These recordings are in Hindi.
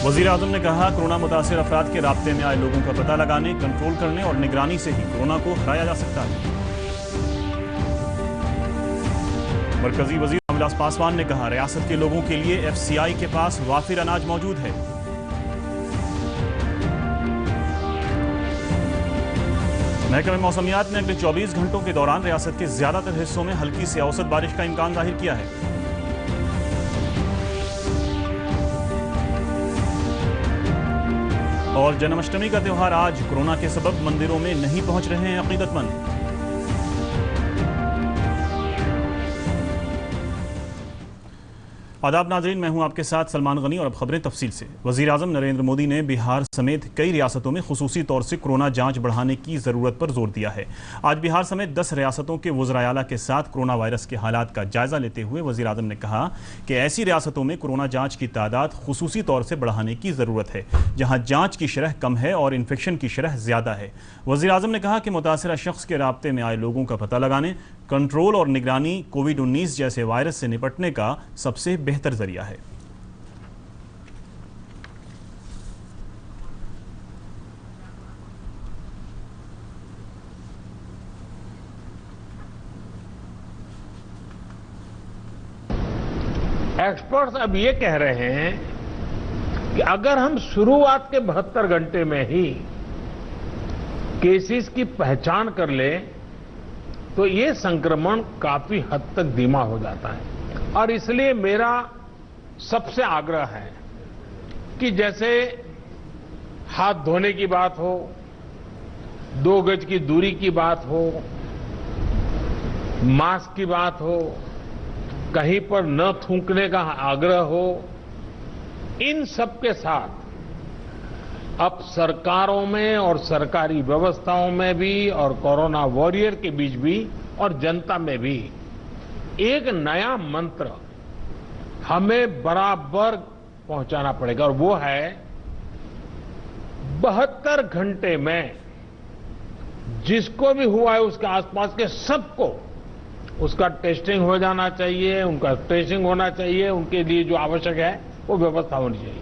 वज़ीर आज़म ने कहा, कोरोना मुतासिर अफराद के राब्ते में आए लोगों का पता लगाने, कंट्रोल करने और निगरानी से ही कोरोना को हराया जा सकता है। मरकजी वज़ीर रामविलास पासवान ने कहा, रियासत के लोगों के लिए एफसीआई के पास वाफिर अनाज मौजूद है। महकमे मौसमियात ने अगले 24 घंटों के दौरान रियासत के ज्यादातर हिस्सों में हल्की से औसत बारिश का इम्कान जाहिर किया है। और जन्माष्टमी का त्यौहार आज, कोरोना के सबब मंदिरों में नहीं पहुंच रहे हैं अकीदतमंद। आदाब नाज़रीन, मैं हूं आपके साथ सलमान गनी और अब खबरें तफसील से। वज़ीर आज़म नरेंद्र मोदी ने बिहार समेत कई रियासतों में खुसूसी तौर से कोरोना जांच बढ़ाने की ज़रूरत पर जोर दिया है। आज बिहार समेत 10 रियासतों के वज़राए आला के साथ कोरोना वायरस के हालात का जायज़ा लेते हुए वज़ीर आज़म ने कहा कि ऐसी रियासतों में कोरोना जाँच की तादाद खुसूसी तौर से बढ़ाने की ज़रूरत है जहाँ जाँच की शरह कम है और इन्फेक्शन की शरह ज़्यादा है। वज़ीर आज़म ने कहा कि मुतासिरा शख्स के राब्ते में आए लोगों का पता लगाने, कंट्रोल और निगरानी कोविड-19 जैसे वायरस से निपटने का सबसे बेहतर जरिया है। एक्सपर्ट्स अब ये कह रहे हैं कि अगर हम शुरुआत के 72 घंटे में ही केसेस की पहचान कर लें तो ये संक्रमण काफी हद तक धीमा हो जाता है। और इसलिए मेरा सबसे आग्रह है कि जैसे हाथ धोने की बात हो, 2 गज की दूरी की बात हो, मास्क की बात हो, कहीं पर न थूकने का आग्रह हो, इन सब के साथ अब सरकारों में और सरकारी व्यवस्थाओं में भी और कोरोना वॉरियर के बीच भी और जनता में भी एक नया मंत्र हमें बराबर पहुंचाना पड़ेगा और वो है 72 घंटे में जिसको भी हुआ है उसके आसपास के सबको उसका टेस्टिंग हो जाना चाहिए, उनका ट्रेसिंग होना चाहिए, उनके लिए जो आवश्यक है वो व्यवस्था होनी चाहिए।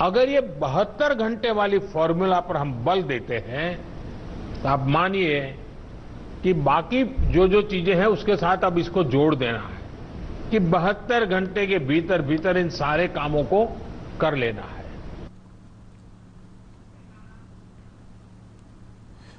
अगर ये 72 घंटे वाली फॉर्मूला पर हम बल देते हैं तो आप मानिए कि बाकी जो जो चीजें हैं उसके साथ अब इसको जोड़ देना है कि 72 घंटे के भीतर भीतर इन सारे कामों को कर लेना है।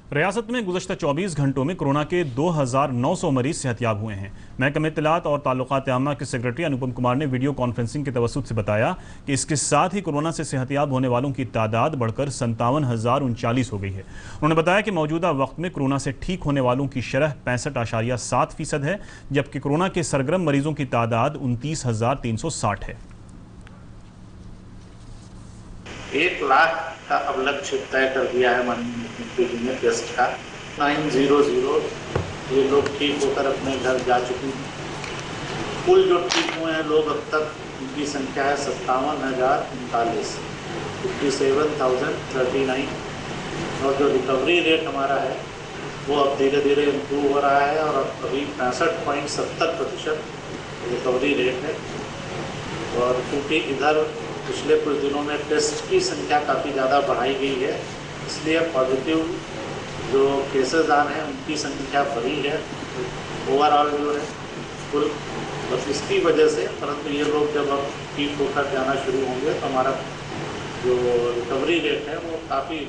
रियासत में गुज़श्ता 24 घंटों में कोरोना के 2900 मरीज सेहतयाब हुए हैं। महकमे इत्तलात और ताल्लुकात आम्मा के सेक्रेटरी अनुपम कुमार ने वीडियो कॉन्फ्रेंसिंग के तवस्सुत से बताया कि इसके साथ ही कोरोना से सेहतयाब होने वालों की तादाद बढ़कर 57,039 हो गई है। उन्होंने बताया कि मौजूदा वक्त में कोरोना से ठीक होने वालों की शरह 65.7% है, जबकि कोरोना के सरगर्म मरीजों की तादाद 29,360 है। 1 लाख का अब लक्ष्य तय कर दिया है माननीय मुख्यमंत्री जी ने टेस्ट का। 900 ये लोग ठीक होकर अपने घर जा चुके हैं। कुल जो ठीक हुए हैं लोग अब तक उनकी संख्या है 57,039, 57,039। और जो रिकवरी रेट हमारा है वो अब धीरे धीरे इम्प्रूव हो रहा है और अब अभी 65.70% रिकवरी रेट है। और क्योंकि इधर पिछले कुछ दिनों में टेस्ट की संख्या काफ़ी ज़्यादा बढ़ाई गई है, इसलिए पॉजिटिव जो केसेस आ रहे हैं उनकी संख्या बढ़ी है ओवरऑल जो है कुल, बस इसकी वजह से। परंतु ये लोग जब अब ठीक होकर जाना शुरू होंगे तो हमारा जो रिकवरी रेट है वो काफ़ी।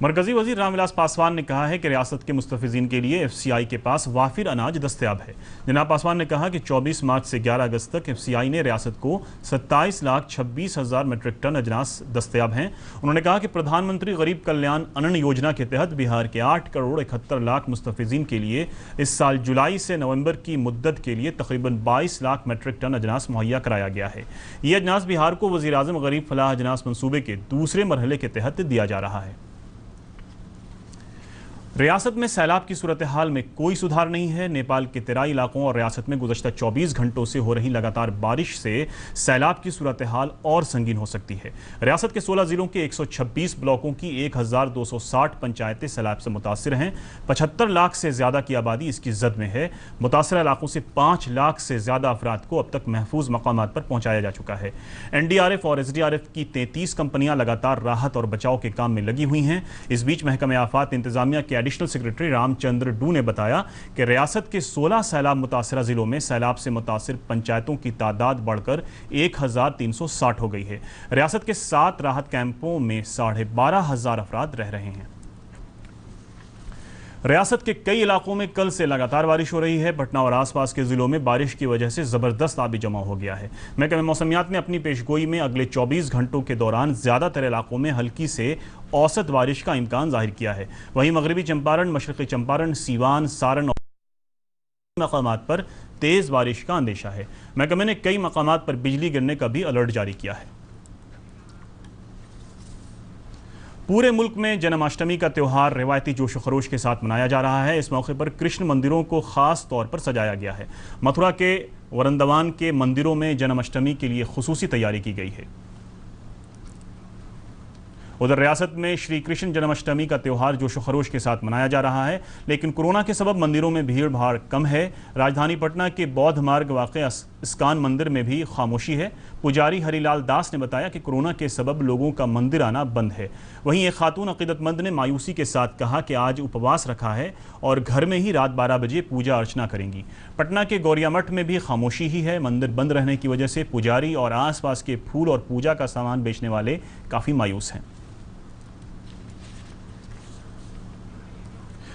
मरकजी वज़ीर रामविलास पासवान ने कहा है कि रियासत के मुस्तफ़िज़ीन के लिए एफसीआई के पास वाफिर अनाज दस्तयाब है। जनाब पासवान ने कहा कि 24 मार्च से 11 अगस्त तक एफसीआई ने रियासत को 27,26,000 मीट्रिक टन अजनास दस्तयाब हैं। उन्होंने कहा कि प्रधानमंत्री गरीब कल्याण अन्न योजना के तहत बिहार के 8 करोड़ 71 लाख मुस्तफ़िज़ीन के लिए इस साल जुलाई से नवंबर की मुद्दत के लिए तकरीबन 22 लाख मीट्रिक टन अजनास मुहैया कराया गया है। ये अजनास बिहार को वज़ीर आज़म गरीब फलाह अजनास मनसूबे के दूसरे मरहले के तहत दिया जा रहा है। रियासत में सैलाब की सूरत हाल में कोई सुधार नहीं है। नेपाल के तराई इलाकों और रियासत में गुज़श्ता 24 घंटों से हो रही लगातार बारिश से सैलाब की सूरत हाल और संगीन हो सकती है। रियासत के 16 जिलों के 126 ब्लॉकों की 1260 पंचायतें सैलाब से मुतासिर हैं। 75 लाख से ज़्यादा की आबादी इसकी जद में है। मुतासरा इलाकों से 5 लाख से ज़्यादा अफराद को अब तक महफूज मकामात पर पहुँचाया जा चुका है। NDRF और SDRF की 33 कंपनियाँ लगातार राहत और बचाव के काम में लगी हुई हैं। इस बीच महकमे आफात इंतजामिया के एडिशनल सेक्रेटरी रामचंद्र डू ने बताया कि रियासत के 16 सैलाब मुतासरा जिलों में सैलाब से मुतासिर पंचायतों की तादाद बढ़कर 1360 हो गई है। रियासत के 7 राहत कैंपों में 12,500 अफराद रह रहे हैं। रियासत के कई इलाकों में कल से लगातार बारिश हो रही है। पटना और आसपास के जिलों में बारिश की वजह से जबरदस्त आबी जमा हो गया है। महकमे मौसमियात ने अपनी पेशगोई में अगले 24 घंटों के दौरान ज्यादातर इलाकों में हल्की से औसत बारिश का इम्कान जाहिर किया है। वहीं मगरबी चंपारण, मशरक़ी चंपारण, सीवान, सारण और मकामात पर तेज बारिश का अंदेशा है। महकमे ने कई मकामात पर बिजली गिरने का भी अलर्ट जारी किया है। पूरे मुल्क में जन्माष्टमी का त्यौहार रिवायती जोश खरोश के साथ मनाया जा रहा है। इस मौके पर कृष्ण मंदिरों को खास तौर पर सजाया गया है। मथुरा के वृंदावन के मंदिरों में जन्माष्टमी के लिए खुसूसी तैयारी की गई है। उधर रियासत में श्री कृष्ण जन्माष्टमी का त्यौहार जोश खरोश के साथ मनाया जा रहा है, लेकिन कोरोना के सबब मंदिरों में भीड़ भाड़ कम है। राजधानी पटना के बौद्ध मार्ग वाक़े इस्कान मंदिर में भी खामोशी है। पुजारी हरिलाल दास ने बताया कि कोरोना के सबब लोगों का मंदिर आना बंद है। वहीं एक खातून अकीदतमंद ने मायूसी के साथ कहा कि आज उपवास रखा है और घर में ही रात 12 बजे पूजा अर्चना करेंगी। पटना के गौरिया मठ में भी खामोशी ही है। मंदिर बंद रहने की वजह से पुजारी और आसपास के फूल और पूजा का सामान बेचने वाले काफ़ी मायूस हैं।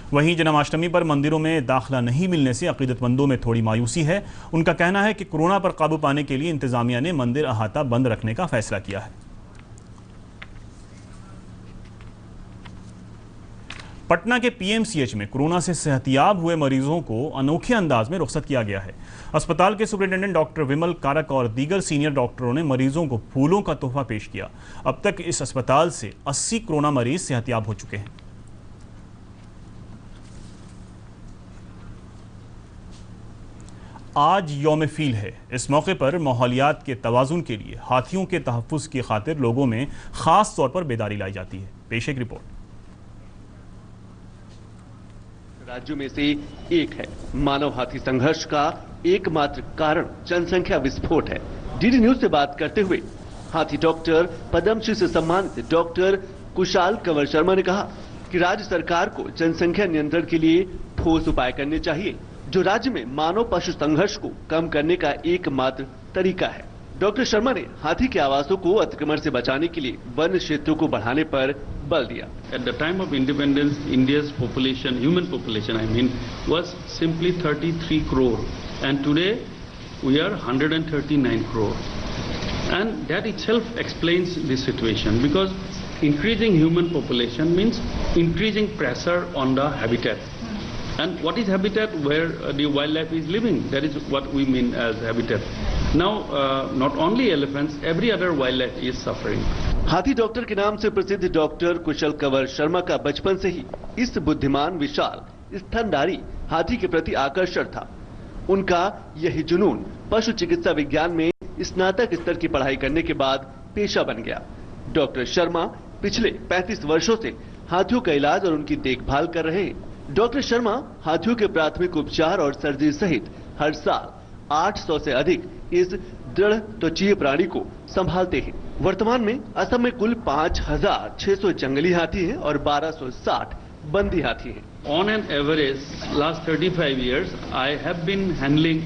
वहीं जन्माष्टमी पर मंदिरों में दाखिला नहीं मिलने से अकीदतमंदों में थोड़ी मायूसी है। उनका कहना है कि कोरोना पर काबू पाने के लिए इंतजामिया ने मंदिर अहाता बंद रखने का फैसला किया है। पटना के PMCH में कोरोना से सेहतियाब हुए मरीजों को अनोखे अंदाज में रुखसत किया गया है। अस्पताल के सुपरिटेंडेंट डॉक्टर विमल कारक और दीगर सीनियर डॉक्टरों ने मरीजों को फूलों का तोहफा पेश किया। अब तक इस अस्पताल से 80 कोरोना मरीज सेहतियाब हो चुके हैं। आज यौम फील है। इस मौके पर माहौलियात के तवाज़ुन के लिए हाथियों के तहफ़्फ़ुज़ की खातिर लोगों में ख़ास तौर पर बेदारी लाई जाती है। पेश एक रिपोर्ट। राज्यों में से एक है। मानव हाथी संघर्ष का एकमात्र कारण जनसंख्या विस्फोट है। डीडी न्यूज से बात करते हुए हाथी डॉक्टर, पद्मश्री से सम्मानित डॉक्टर कुशाल कंवर शर्मा ने कहा कि राज्य सरकार को जनसंख्या नियंत्रण के लिए ठोस उपाय करने चाहिए, जो राज्य में मानव पशु संघर्ष को कम करने का एकमात्र तरीका है। डॉक्टर शर्मा ने हाथी के आवासों को अतिक्रमण से बचाने के लिए वन क्षेत्रों को बढ़ाने पर बल दिया। At the time of independence, India's population, human population, was simply 33 crore, and today we are 139 crore, and that itself explains this situation, because increasing human population means increasing pressure on the habitat. And what is habitat? Where the wildlife is living. That is what we mean as habitat. Now, not only elephants, every other wildlife is suffering. हाथी डॉक्टर के नाम से प्रसिद्ध डॉक्टर कुशल कंवर शर्मा का बचपन से ही इस बुद्धिमान, विशाल, स्तनधारी हाथी के प्रति आकर्षण था। उनका यही जुनून पशु चिकित्सा विज्ञान में स्नातक स्तर की पढ़ाई करने के बाद पेशा बन गया। डॉक्टर शर्मा पिछले 35 वर्षों से हाथियों का इलाज और उनकी देखभाल कर रहे हैं। डॉक्टर शर्मा हाथियों के प्राथमिक उपचार और सर्जरी सहित हर साल 800 से अधिक इस दृढ़ त्वचीय प्राणी को संभालते हैं। वर्तमान में असम में कुल 5,600 जंगली हाथी हैं और 1,260 बंदी हाथी हैं। On an average, last 35 years, I have been handling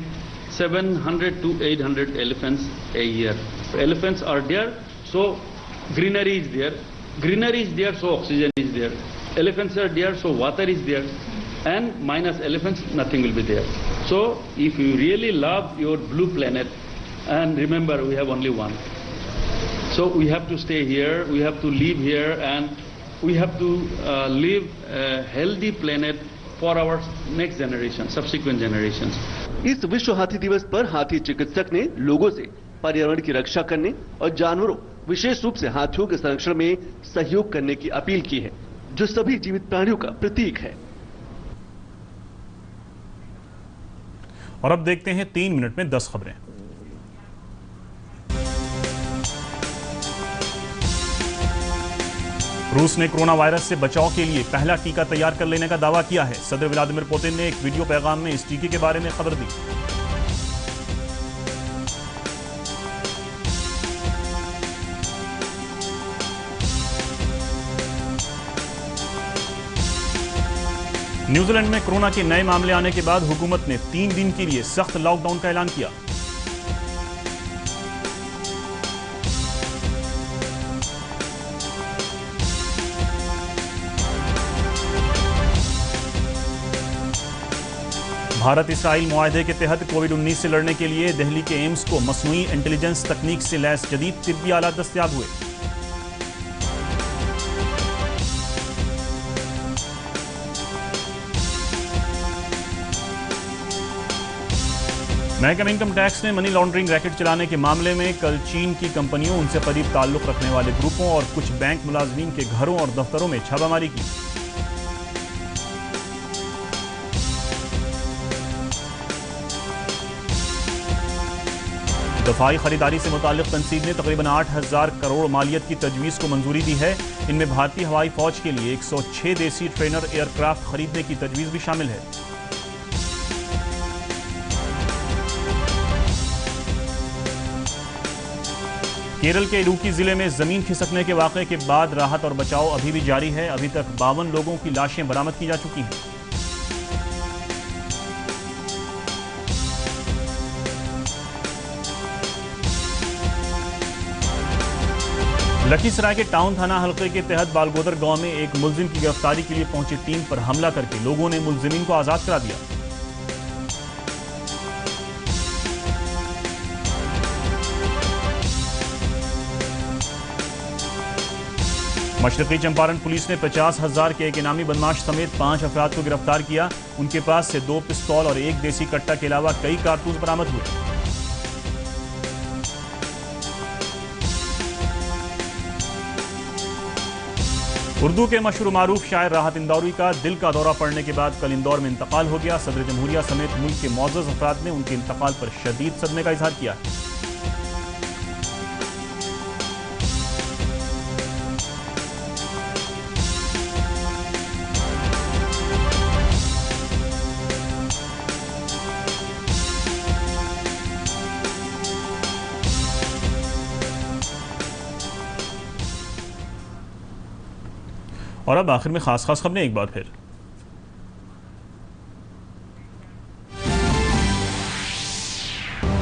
700 to 800 elephants a year. Elephants are there, so greenery is there. Greenery is there, so oxygen is there. Elephants are there, so water is there, and minus elephants, nothing will be there. So, if you really love your blue planet, and remember, we have only one. So, we have to stay here, we have to live here, and we have to live a healthy planet for our next generation, subsequent generations. इस विश्व हाथी दिवस पर हाथी चिकित्सक ने लोगों से पर्यावरण की रक्षा करने और जानवरों, विशेष रूप से हाथियों के संरक्षण में सहयोग करने की अपील की है, जो सभी जीवित प्राणियों का प्रतीक है। और अब देखते हैं 3 मिनट में 10 खबरें। रूस ने कोरोना वायरस से बचाव के लिए पहला टीका तैयार कर लेने का दावा किया है। सदर व्लादिमीर पुतिन ने एक वीडियो पैगाम में इस टीके के बारे में खबर दी। न्यूजीलैंड में कोरोना के नए मामले आने के बाद हुकूमत ने 3 दिन के लिए सख्त लॉकडाउन का ऐलान किया। भारत इसराइल मुआहदे के तहत कोविड-19 से लड़ने के लिए दिल्ली के एम्स को मसनूई इंटेलिजेंस तकनीक से लैस जदीद तिब्बी आलात दस्तयाब हुए। महकमा इनकम टैक्स ने मनी लॉन्ड्रिंग रैकेट चलाने के मामले में कल चीन की कंपनियों, उनसे करीब ताल्लुक रखने वाले ग्रुपों और कुछ बैंक मुलाजमीन के घरों और दफ्तरों में छापामारी की। दफाई खरीदारी से मुताल्लिक तंसीब ने तकरीबन 8,000 करोड़ मालियत की तजवीज़ को मंजूरी दी है। इनमें भारतीय हवाई फौज के लिए 106 देसी ट्रेनर एयरक्राफ्ट खरीदने की तजवीज़ भी शामिल है। केरल के इडुक्की जिले में जमीन खिसकने के वाक़े के बाद राहत और बचाव अभी भी जारी है। अभी तक 52 लोगों की लाशें बरामद की जा चुकी हैं। लखीसराय के टाउन थाना हल्के के तहत बालगोदर गांव में एक मुलजिम की गिरफ्तारी के लिए पहुंची टीम पर हमला करके लोगों ने मुलजिमीन को आजाद करा दिया। मशरकी चंपारण पुलिस ने 50,000 के एक इनामी बदमाश समेत 5 अफराद को गिरफ्तार किया। उनके पास से 2 पिस्तौल और 1 देसी कट्टा के अलावा कई कारतूस बरामद हुए। उर्दू के मशहूर मारूफ शायर राहत इंदौरी का दिल का दौरा पड़ने के बाद कल इंदौर में इंतकाल हो गया। सदर जमहूरिया समेत मुल्क के मौजूद अफराद ने उनके इंतकाल पर शदीद सदमे का इजहार किया है। और अब आखिर में खास खबरें एक बार फिर।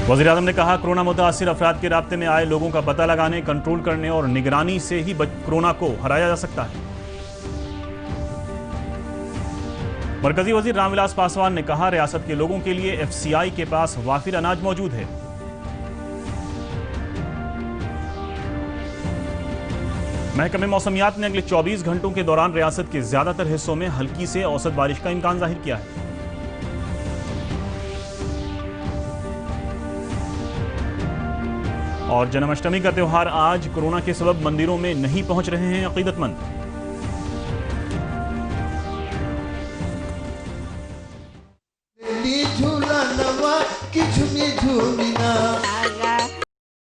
वज़ीर-ए-आज़म ने कहा, कोरोना मुतासिर अफराद के राब्ते में आए लोगों का पता लगाने, कंट्रोल करने और निगरानी से ही कोरोना को हराया जा सकता है। मरकजी वज़ीर रामविलास पासवान ने कहा, रियासत के लोगों के लिए FCI के पास वाफिर अनाज मौजूद है। महकमे मौसमियात ने अगले 24 घंटों के दौरान रियासत के ज्यादातर हिस्सों में हल्की से औसत बारिश का इम्कान जाहिर किया है। और जन्माष्टमी का त्योहार आज, कोरोना के सबब मंदिरों में नहीं पहुंच रहे हैं अकीदतमंद। झूला नवा की झूमी झूमी